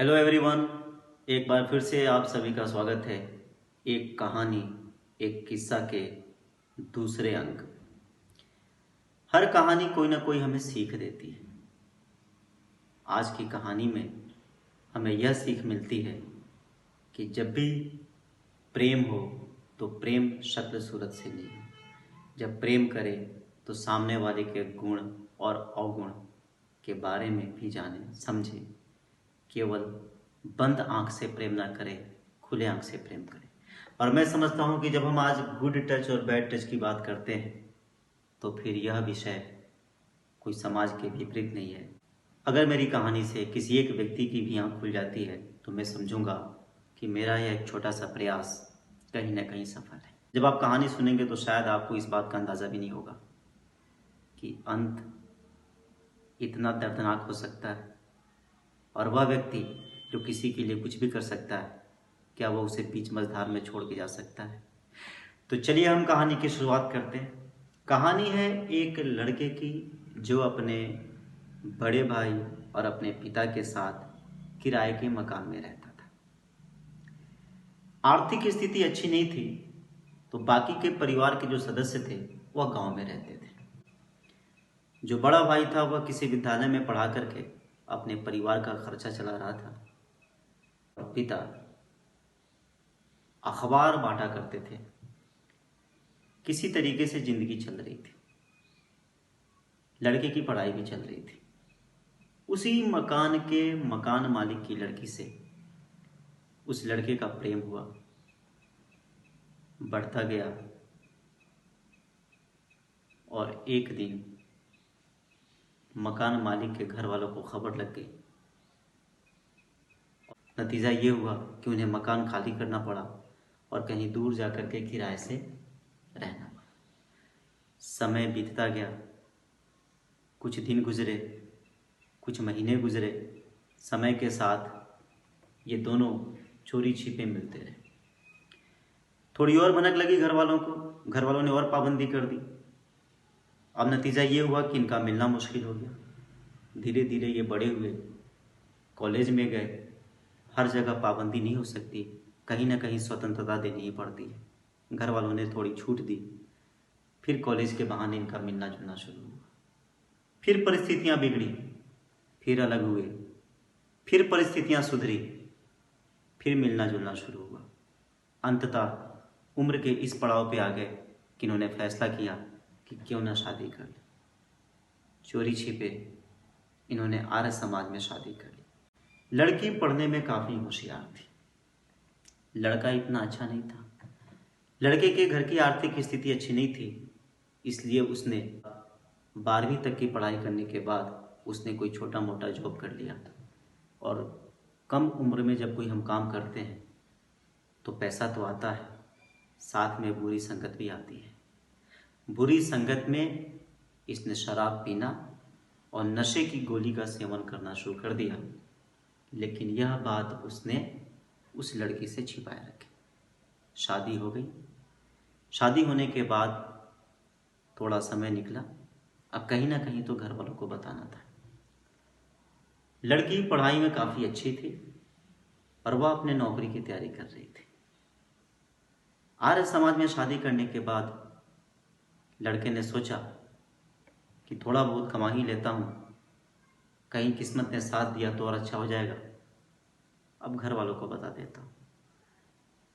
Hello everyone, एक बार फिर से आप सभी का स्वागत है एक कहानी, एक किस्सा के दूसरे अंक। हर कहानी कोई ना कोई हमें सीख देती है। आज की कहानी में हमें यह सीख मिलती है कि जब भी प्रेम हो तो प्रेम शक्ल सूरत से नहीं हो। जब प्रेम करे तो सामने वाले के गुण और अवगुण के बारे में भी जाने समझे। केवल बंद आंख से प्रेम ना करें, खुले आंख से प्रेम करें। और मैं समझता हूं कि जब हम आज गुड टच और बैड टच की बात करते हैं तो फिर यह विषय कोई समाज के विपरीत नहीं है। अगर मेरी कहानी से किसी एक व्यक्ति की भी आंख खुल जाती है तो मैं समझूंगा कि मेरा यह एक छोटा सा प्रयास कहीं ना कहीं सफल है। जब आप कहानी सुनेंगे तो शायद आपको इस बात का अंदाज़ा भी नहीं होगा कि अंत इतना दर्दनाक हो सकता है, और वह व्यक्ति जो किसी के लिए कुछ भी कर सकता है, क्या वो उसे बीच मझधार में छोड़ के जा सकता है? तो चलिए हम कहानी की शुरुआत करते हैं। कहानी है एक लड़के की जो अपने बड़े भाई और अपने पिता के साथ किराए के मकान में रहता था। आर्थिक स्थिति अच्छी नहीं थी, तो बाकी के परिवार के जो सदस्य थे वह गांव में रहते थे। जो बड़ा भाई था वह किसी विद्यालय में पढ़ा करके अपने परिवार का खर्चा चला रहा था, और पिता अखबार बांटा करते थे। किसी तरीके से जिंदगी चल रही थी, लड़के की पढ़ाई भी चल रही थी। उसी मकान के मकान मालिक की लड़की से उस लड़के का प्रेम हुआ, बढ़ता गया, और एक दिन मकान मालिक के घर वालों को खबर लग गई। नतीजा ये हुआ कि उन्हें मकान खाली करना पड़ा और कहीं दूर जाकर के किराए से रहना पड़ा। समय बीतता गया, कुछ दिन गुजरे, कुछ महीने गुजरे। समय के साथ ये दोनों चोरी छिपे मिलते रहे। थोड़ी और भनक लगी घर वालों को, घर वालों ने और पाबंदी कर दी। अब नतीजा ये हुआ कि इनका मिलना मुश्किल हो गया। धीरे धीरे ये बड़े हुए, कॉलेज में गए। हर जगह पाबंदी नहीं हो सकती, कहीं ना कहीं स्वतंत्रता देनी ही पड़ती है। घर वालों ने थोड़ी छूट दी। फिर कॉलेज के बहाने इनका मिलना जुलना शुरू हुआ। फिर परिस्थितियां बिगड़ी, फिर अलग हुए, फिर परिस्थितियां सुधरी, फिर मिलना जुलना शुरू हुआ। अंततः उम्र के इस पड़ाव पे आ गए कि इन्होंने फैसला किया कि क्यों ना शादी कर ले। चोरी छिपे इन्होंने आर्य समाज में शादी कर ली। लड़की पढ़ने में काफ़ी होशियार थी, लड़का इतना अच्छा नहीं था। लड़के के घर की आर्थिक स्थिति अच्छी नहीं थी, इसलिए उसने 12वीं तक की पढ़ाई करने के बाद उसने कोई छोटा मोटा जॉब कर लिया। और कम उम्र में जब कोई हम काम करते हैं तो पैसा तो आता है, साथ में बुरी संगत भी आती है। बुरी संगत में इसने शराब पीना और नशे की गोली का सेवन करना शुरू कर दिया। लेकिन यह बात उसने उस लड़की से छिपाए रखी। शादी हो गई। शादी होने के बाद थोड़ा समय निकला, अब कहीं ना कहीं तो घर वालों को बताना था। लड़की पढ़ाई में काफ़ी अच्छी थी और वह अपने नौकरी की तैयारी कर रही थी। आर्य समाज में शादी करने के बाद लड़के ने सोचा कि थोड़ा बहुत कमा ही लेता हूँ, कहीं किस्मत ने साथ दिया तो और अच्छा हो जाएगा, अब घर वालों को बता देता हूँ।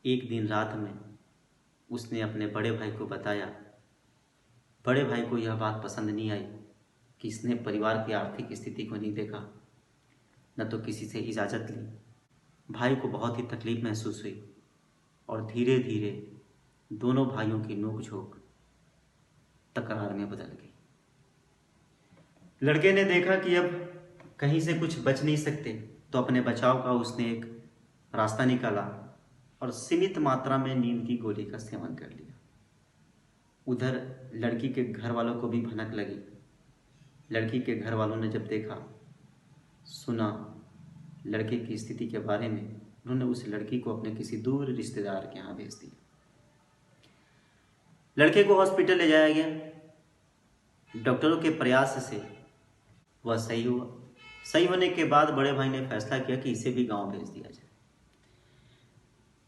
एक दिन रात में उसने अपने बड़े भाई को बताया। बड़े भाई को यह बात पसंद नहीं आई कि इसने परिवार की आर्थिक स्थिति को नहीं देखा, न तो किसी से इजाज़त ली। भाई को बहुत ही तकलीफ महसूस हुई और धीरे धीरे दोनों भाइयों की नोक-झोंक तकरार में बदल गई। लड़के ने देखा कि अब कहीं से कुछ बच नहीं सकते, तो अपने बचाव का उसने एक रास्ता निकाला और सीमित मात्रा में नींद की गोली का सेवन कर लिया। उधर लड़की के घर वालों को भी भनक लगी। लड़की के घर वालों ने जब देखा, सुना लड़के की स्थिति के बारे में, उन्होंने उस लड़की को अपने किसी दूर रिश्तेदार के यहाँ भेज दिया। लड़के को हॉस्पिटल ले जाया गया। डॉक्टरों के प्रयास से वह सही हुआ, सही होने के बाद बड़े भाई ने फैसला किया कि इसे भी गांव भेज दिया जाए।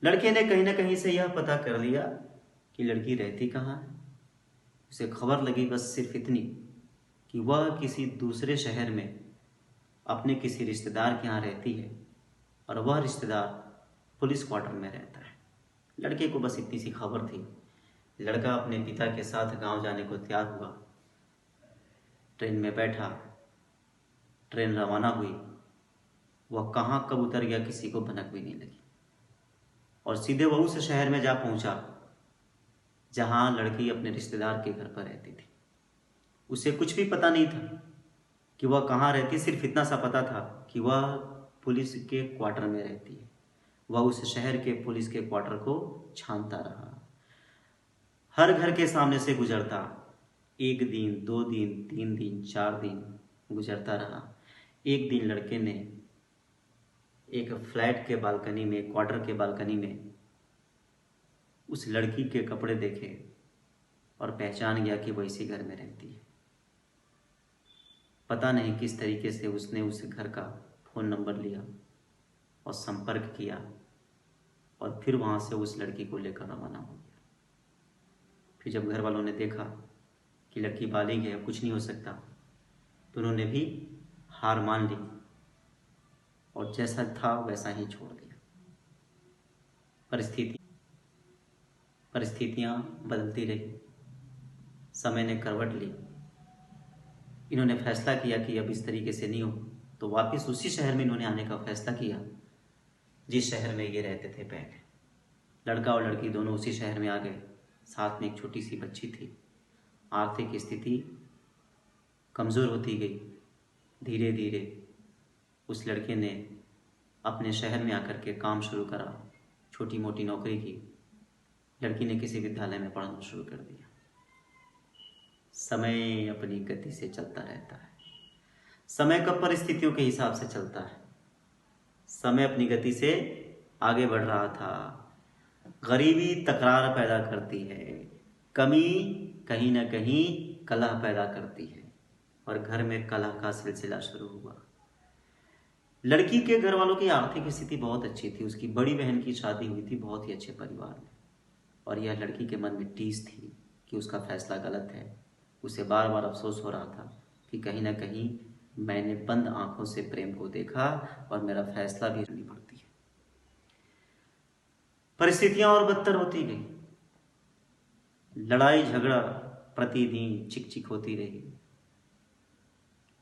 लड़के ने कहीं ना कहीं से यह पता कर लिया कि लड़की रहती कहाँ है। उसे खबर लगी बस सिर्फ इतनी कि वह किसी दूसरे शहर में अपने किसी रिश्तेदार के यहाँ रहती है और वह रिश्तेदार पुलिस क्वार्टर में रहता है। लड़के को बस इतनी सी खबर थी। लड़का अपने पिता के साथ गांव जाने को तैयार हुआ। ट्रेन में बैठा, ट्रेन रवाना हुई। वह कहाँ कब उतर गया किसी को भनक भी नहीं लगी और सीधे वह उस शहर में जा पहुंचा जहां लड़की अपने रिश्तेदार के घर पर रहती थी। उसे कुछ भी पता नहीं था कि वह कहाँ रहती, सिर्फ इतना सा पता था कि वह पुलिस के क्वार्टर में रहती है। वह उस शहर के पुलिस के क्वार्टर को छानता रहा, हर घर के सामने से गुजरता। 1 दिन, 2 दिन, 3 दिन, 4 दिन गुजरता रहा। एक दिन लड़के ने एक फ्लैट के बालकनी में, क्वार्टर के बालकनी में उस लड़की के कपड़े देखे और पहचान गया कि वह इसी घर में रहती है। पता नहीं किस तरीके से उसने उस घर का फ़ोन नंबर लिया और संपर्क किया और फिर वहाँ से उस लड़की को लेकर रवाना हो गया। फिर जब घर वालों ने देखा कि लड़की बालिग है, कुछ नहीं हो सकता, तो उन्होंने भी हार मान ली और जैसा था वैसा ही छोड़ दिया। परिस्थितियाँ बदलती रही, समय ने करवट ली। इन्होंने फैसला किया कि अब इस तरीके से नहीं हो, तो वापस उसी शहर में इन्होंने आने का फैसला किया जिस शहर में ये रहते थे पहले। लड़का और लड़की दोनों उसी शहर में आ गए। साथ में एक छोटी सी बच्ची थी। आर्थिक स्थिति कमज़ोर होती गई। धीरे धीरे उस लड़के ने अपने शहर में आकर के काम शुरू करा, छोटी मोटी नौकरी की। लड़की ने किसी विद्यालय में पढ़ना शुरू कर दिया। समय अपनी गति से चलता रहता है। समय कब परिस्थितियों के हिसाब से चलता है। समय अपनी गति से आगे बढ़ रहा था। गरीबी तकरार पैदा करती है, कमी कहीं ना कहीं कलह पैदा करती है और घर में कलह का सिलसिला शुरू हुआ। लड़की के घर वालों की आर्थिक स्थिति बहुत अच्छी थी। उसकी बड़ी बहन की शादी हुई थी बहुत ही अच्छे परिवार में और यह लड़की के मन में टीस थी कि उसका फैसला गलत है। उसे बार बार अफसोस हो रहा था कि कहीं ना कहीं मैंने बंद आंखों से प्रेम को देखा और मेरा फैसला भी करनी पड़ती है। परिस्थितियां और बदतर होती गई। लड़ाई झगड़ा प्रतिदिन चिक चिक होती रही।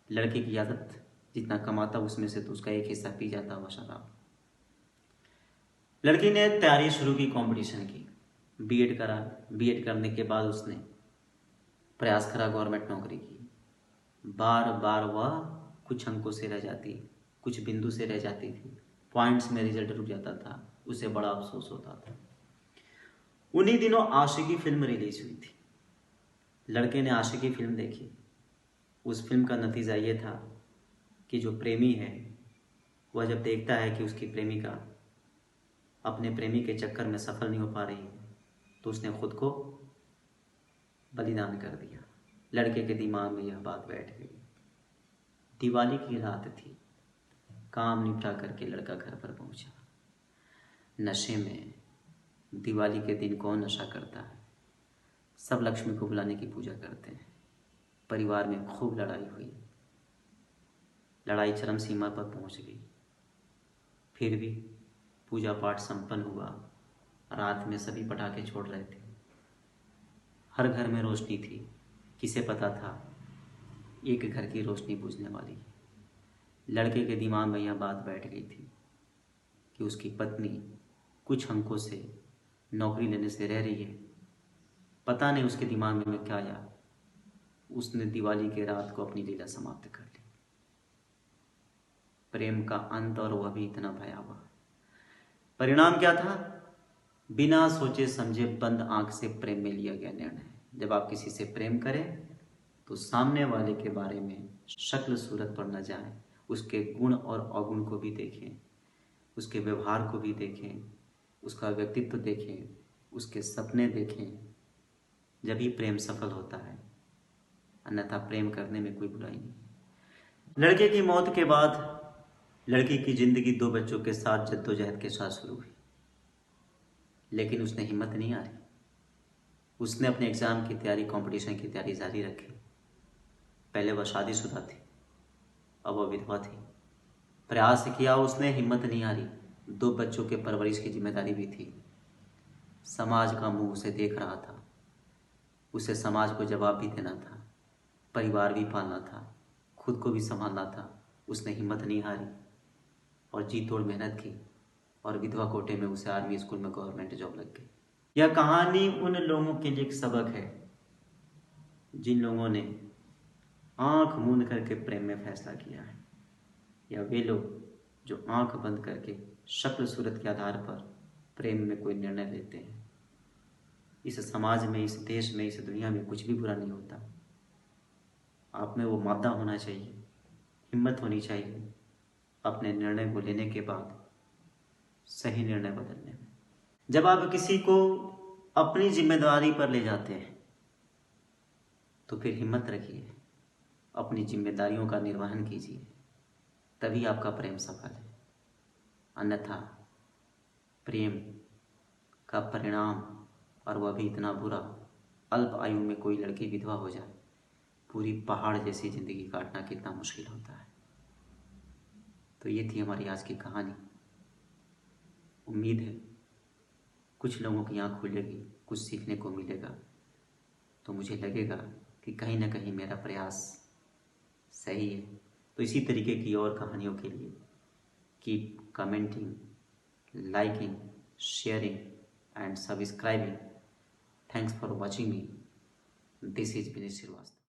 लड़के की आदत, जितना कमाता उसमें से तो उसका एक हिस्सा पी जाता हुआ शराब। लड़की ने तैयारी शुरू की, कंपटीशन की, बीएड करा। बीएड करने के बाद उसने प्रयास करा गवर्नमेंट नौकरी की। बार बार वह कुछ अंकों से रह जाती, कुछ बिंदु से रह जाती थी, पॉइंट्स में रिजल्ट रुक जाता था। उसे बड़ा अफसोस होता था। उन्हीं दिनों आशिकी फिल्म रिलीज हुई थी। लड़के ने आशिकी फिल्म देखी। उस फिल्म का नतीजा ये था कि जो प्रेमी है वह जब देखता है कि उसकी प्रेमिका अपने प्रेमी के चक्कर में सफल नहीं हो पा रही तो उसने खुद को बलिदान कर दिया। लड़के के दिमाग में यह बात बैठ गई। दिवाली की रात थी। काम निपटा करके लड़का घर पर पहुंचा। नशे में। दिवाली के दिन कौन नशा करता है। सब लक्ष्मी को बुलाने की पूजा करते हैं। परिवार में खूब लड़ाई हुई। लड़ाई चरम सीमा पर पहुंच गई। फिर भी पूजा पाठ संपन्न हुआ। रात में सभी पटाखे छोड़ रहे थे। हर घर में रोशनी थी। किसे पता था एक घर की रोशनी बुझने वाली है। लड़के के दिमाग में यह बात बैठ गई थी कि उसकी पत्नी कुछ अंकों से नौकरी लेने से रह रही है। पता नहीं उसके दिमाग में क्या आया, उसने दिवाली के रात को अपनी लीला समाप्त कर ली। प्रेम का अंत, और वह भी इतना भयावह। परिणाम क्या था? बिना सोचे समझे बंद आंख से प्रेम में लिया गया निर्णय। जब आप किसी से प्रेम करें तो सामने वाले के बारे में शक्ल सूरत पर न जाएं, उसके गुण और अवगुण को भी देखें, उसके व्यवहार को भी देखें, उसका व्यक्तित्व देखें, उसके सपने देखें। जब ही प्रेम सफल होता है, अन्यथा प्रेम करने में कोई बुराई नहीं। लड़के की मौत के बाद लड़की की जिंदगी 2 बच्चों के साथ जद्दोजहद के साथ शुरू हुई, लेकिन उसने हिम्मत नहीं हारी। उसने अपने एग्ज़ाम की तैयारी, कंपटीशन की तैयारी जारी रखी। पहले वह शादीशुदा थी, अब वह विधवा थी। प्रयास किया उसने, हिम्मत नहीं हारी। 2 बच्चों के परवरिश की जिम्मेदारी भी थी। समाज का मुंह उसे देख रहा था, उसे समाज को जवाब भी देना था, परिवार भी पालना था, खुद को भी संभालना था। उसने हिम्मत नहीं हारी और जी तोड़ मेहनत की और विधवा कोटे में उसे आर्मी स्कूल में गवर्नमेंट जॉब लग गई। यह कहानी उन लोगों के लिए एक सबक है जिन लोगों ने आंख मूंद करके प्रेम में फैसला किया है, या वे लोग जो आंख बंद करके शक्ल सूरत के आधार पर प्रेम में कोई निर्णय लेते हैं। इस समाज में, इस देश में, इस दुनिया में कुछ भी बुरा नहीं होता। आप में वो मादा होना चाहिए, हिम्मत होनी चाहिए अपने निर्णय को लेने के बाद सही निर्णय बदलने में। जब आप किसी को अपनी जिम्मेदारी पर ले जाते हैं तो फिर हिम्मत रखिए, अपनी जिम्मेदारियों का निर्वहन कीजिए, तभी आपका प्रेम सफल है। अन्यथा प्रेम का परिणाम, और वह भी इतना बुरा, अल्प आयु में कोई लड़की विधवा हो जाए, पूरी पहाड़ जैसी ज़िंदगी काटना कितना मुश्किल होता है। तो ये थी हमारी आज की कहानी। उम्मीद है कुछ लोगों की आँख खुलेगी, कुछ सीखने को मिलेगा, तो मुझे लगेगा कि कहीं ना कहीं मेरा प्रयास सही है। तो इसी तरीके की और कहानियों के लिए keep commenting, liking, sharing and subscribing. Thanks for watching me. This is Vineet Srivastava.